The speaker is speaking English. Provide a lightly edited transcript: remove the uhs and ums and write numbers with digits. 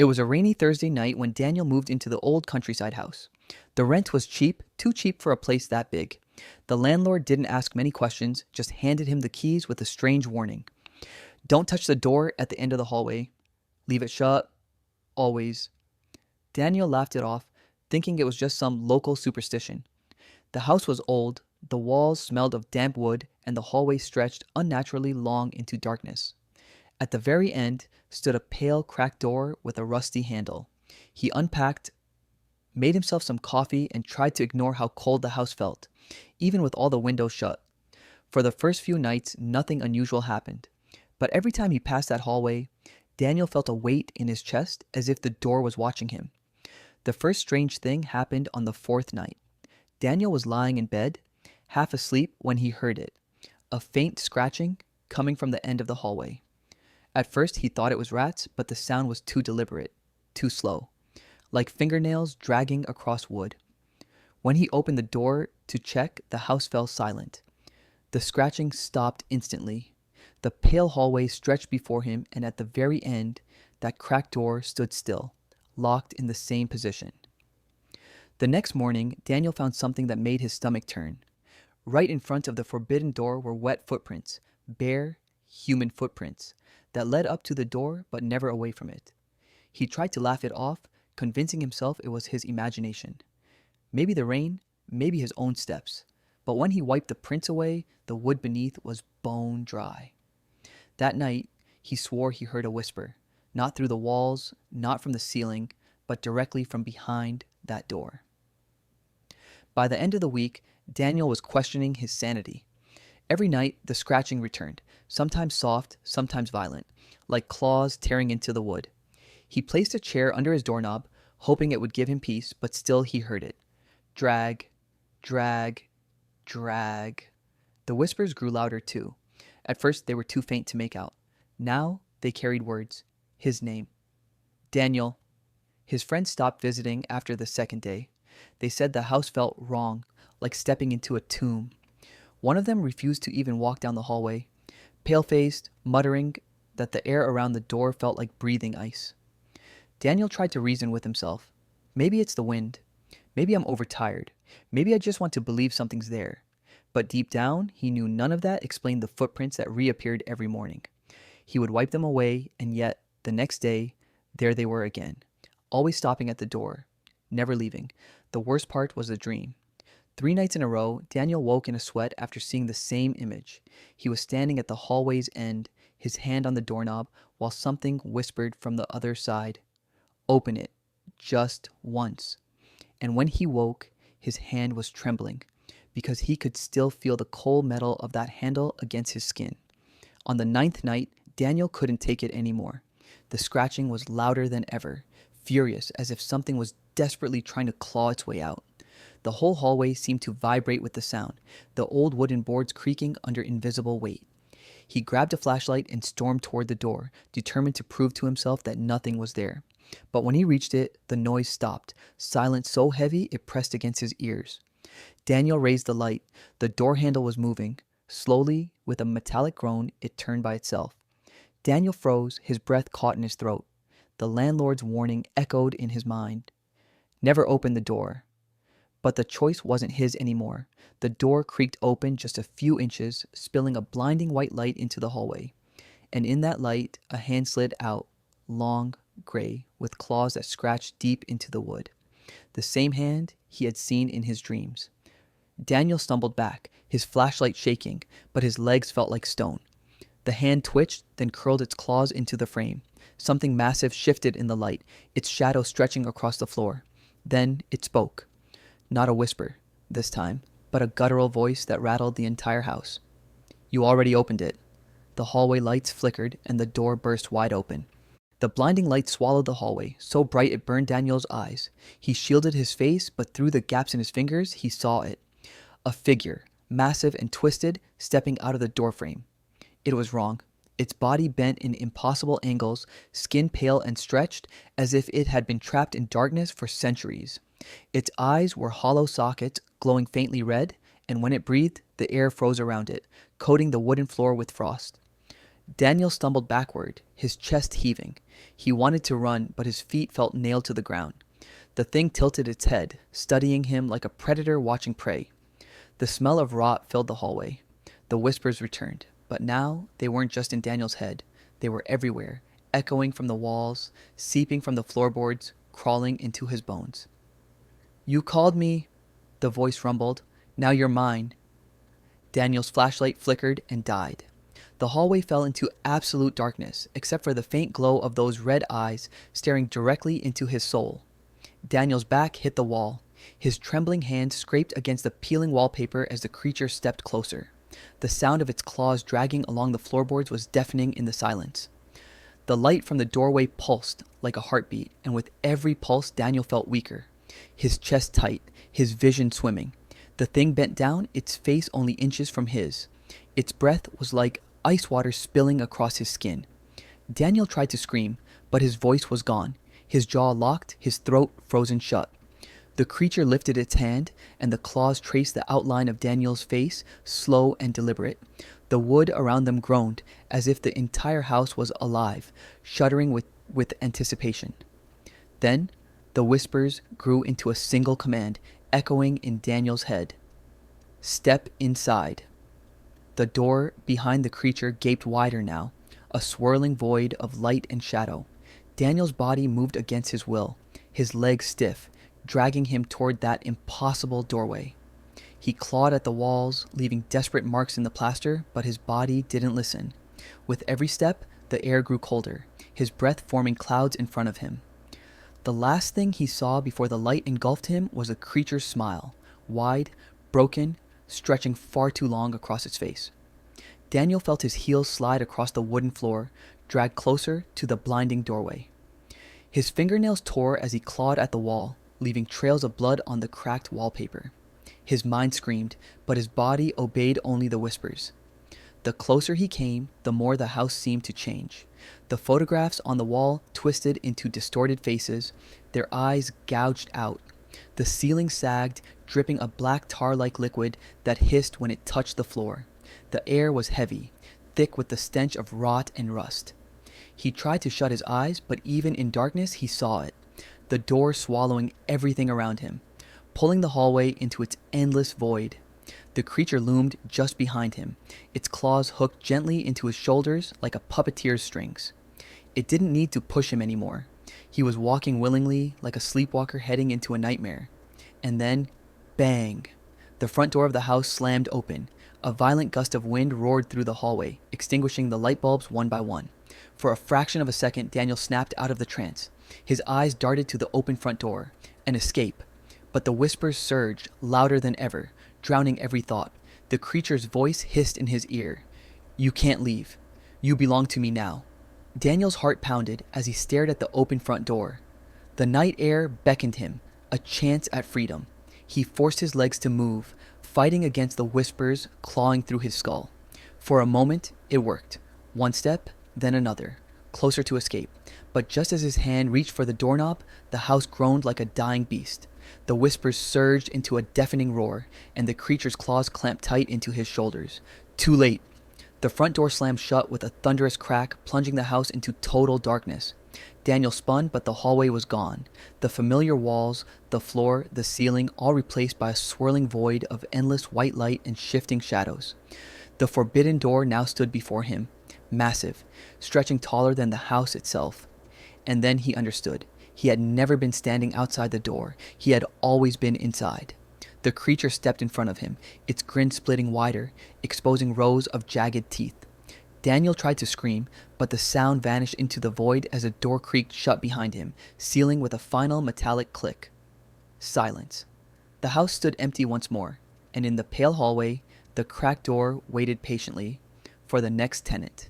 It was a rainy Thursday night when Daniel moved into the old countryside house. The rent was cheap, too cheap for a place that big. The landlord didn't ask many questions, just handed him the keys with a strange warning. Don't touch the door at the end of the hallway. Leave it shut, always. Daniel laughed it off, thinking it was just some local superstition. The house was old, the walls smelled of damp wood, and the hallway stretched unnaturally long into darkness. At the very end stood a pale, cracked door with a rusty handle. He unpacked, made himself some coffee, and tried to ignore how cold the house felt, even with all the windows shut. For the first few nights, nothing unusual happened. But every time he passed that hallway, Daniel felt a weight in his chest as if the door was watching him. The first strange thing happened on the fourth night. Daniel was lying in bed, half asleep, when he heard it. A faint scratching coming from the end of the hallway. At first he thought it was rats, but the sound was too deliberate, too slow, like fingernails dragging across wood. When he opened the door to check, the house fell silent. The scratching stopped instantly. The pale hallway stretched before him, and at the very end, that cracked door stood still, locked in the same position. The next morning, Daniel found something that made his stomach turn. Right in front of the forbidden door were wet footprints, bare, human footprints, that led up to the door but never away from it. He tried to laugh it off, convincing himself it was his imagination. Maybe the rain, maybe his own steps. But when he wiped the prints away, the wood beneath was bone dry. That night, he swore he heard a whisper, not through the walls, not from the ceiling, but directly from behind that door. By the end of the week, Daniel was questioning his sanity. Every night, the scratching returned, sometimes soft, sometimes violent, like claws tearing into the wood. He placed a chair under his doorknob, hoping it would give him peace, but still he heard it. Drag, drag, drag. The whispers grew louder too. At first, they were too faint to make out. Now, they carried words. His name. Daniel. His friends stopped visiting after the second day. They said the house felt wrong, like stepping into a tomb. One of them refused to even walk down the hallway, pale-faced, muttering that the air around the door felt like breathing ice. Daniel tried to reason with himself. Maybe it's the wind. Maybe I'm overtired. Maybe I just want to believe something's there. But deep down, he knew none of that explained the footprints that reappeared every morning. He would wipe them away, and yet, the next day, there they were again, always stopping at the door, never leaving. The worst part was the dream. 3 nights in a row, Daniel woke in a sweat after seeing the same image. He was standing at the hallway's end, his hand on the doorknob, while something whispered from the other side, "Open it, just once." And when he woke, his hand was trembling, because he could still feel the cold metal of that handle against his skin. On the 9th night, Daniel couldn't take it anymore. The scratching was louder than ever, furious, as if something was desperately trying to claw its way out. The whole hallway seemed to vibrate with the sound, the old wooden boards creaking under invisible weight. He grabbed a flashlight and stormed toward the door, determined to prove to himself that nothing was there. But when he reached it, the noise stopped, silence so heavy it pressed against his ears. Daniel raised the light. The door handle was moving. Slowly, with a metallic groan, it turned by itself. Daniel froze, his breath caught in his throat. The landlord's warning echoed in his mind. Never open the door. But the choice wasn't his anymore. The door creaked open just a few inches, spilling a blinding white light into the hallway. And in that light, a hand slid out, long, gray, with claws that scratched deep into the wood. The same hand he had seen in his dreams. Daniel stumbled back, his flashlight shaking, but his legs felt like stone. The hand twitched, then curled its claws into the frame. Something massive shifted in the light, its shadow stretching across the floor. Then it spoke. Not a whisper, this time, but a guttural voice that rattled the entire house. "You already opened it." The hallway lights flickered, and the door burst wide open. The blinding light swallowed the hallway, so bright it burned Daniel's eyes. He shielded his face, but through the gaps in his fingers, he saw it. A figure, massive and twisted, stepping out of the doorframe. It was wrong. Its body bent in impossible angles, skin pale and stretched, as if it had been trapped in darkness for centuries. Its eyes were hollow sockets, glowing faintly red, and when it breathed, the air froze around it, coating the wooden floor with frost. Daniel stumbled backward, his chest heaving. He wanted to run, but his feet felt nailed to the ground. The thing tilted its head, studying him like a predator watching prey. The smell of rot filled the hallway. The whispers returned, but now they weren't just in Daniel's head. They were everywhere, echoing from the walls, seeping from the floorboards, crawling into his bones. "You called me," the voice rumbled. "Now you're mine." Daniel's flashlight flickered and died. The hallway fell into absolute darkness, except for the faint glow of those red eyes staring directly into his soul. Daniel's back hit the wall. His trembling hand scraped against the peeling wallpaper as the creature stepped closer. The sound of its claws dragging along the floorboards was deafening in the silence. The light from the doorway pulsed like a heartbeat, and with every pulse Daniel felt weaker. His chest tight, his vision swimming. The thing bent down, its face only inches from his. Its breath was like ice water spilling across his skin. Daniel tried to scream, but his voice was gone. His jaw locked, his throat frozen shut. The creature lifted its hand, and the claws traced the outline of Daniel's face, slow and deliberate. The wood around them groaned, as if the entire house was alive, shuddering with anticipation. Then, the whispers grew into a single command, echoing in Daniel's head. "Step inside." The door behind the creature gaped wider now, a swirling void of light and shadow. Daniel's body moved against his will, his legs stiff, dragging him toward that impossible doorway. He clawed at the walls, leaving desperate marks in the plaster, but his body didn't listen. With every step, the air grew colder, his breath forming clouds in front of him. The last thing he saw before the light engulfed him was a creature's smile, wide, broken, stretching far too long across its face. Daniel felt his heels slide across the wooden floor, dragged closer to the blinding doorway. His fingernails tore as he clawed at the wall, leaving trails of blood on the cracked wallpaper. His mind screamed, but his body obeyed only the whispers. The closer he came, the more the house seemed to change. The photographs on the wall twisted into distorted faces, their eyes gouged out. The ceiling sagged, dripping a black tar-like liquid that hissed when it touched the floor. The air was heavy, thick with the stench of rot and rust. He tried to shut his eyes, but even in darkness he saw it. The door swallowing everything around him, pulling the hallway into its endless void. The creature loomed just behind him, its claws hooked gently into his shoulders like a puppeteer's strings. It didn't need to push him anymore. He was walking willingly, like a sleepwalker heading into a nightmare. And then, bang! The front door of the house slammed open. A violent gust of wind roared through the hallway, extinguishing the light bulbs one by one. For a fraction of a second, Daniel snapped out of the trance. His eyes darted to the open front door. An escape. But the whispers surged, louder than ever, drowning every thought. The creature's voice hissed in his ear. "You can't leave. You belong to me now." Daniel's heart pounded as he stared at the open front door. The night air beckoned him, a chance at freedom. He forced his legs to move, fighting against the whispers clawing through his skull. For a moment, it worked. One step, then another, closer to escape. But just as his hand reached for the doorknob, the house groaned like a dying beast. The whispers surged into a deafening roar, and the creature's claws clamped tight into his shoulders. Too late. The front door slammed shut with a thunderous crack, plunging the house into total darkness. Daniel spun, but the hallway was gone. The familiar walls, the floor, the ceiling, all replaced by a swirling void of endless white light and shifting shadows. The forbidden door now stood before him, massive, stretching taller than the house itself. And then he understood. He had never been standing outside the door. He had always been inside. The creature stepped in front of him, its grin splitting wider, exposing rows of jagged teeth. Daniel tried to scream, but the sound vanished into the void as the door creaked shut behind him, sealing with a final metallic click. Silence. The house stood empty once more, and in the pale hallway, the cracked door waited patiently for the next tenant.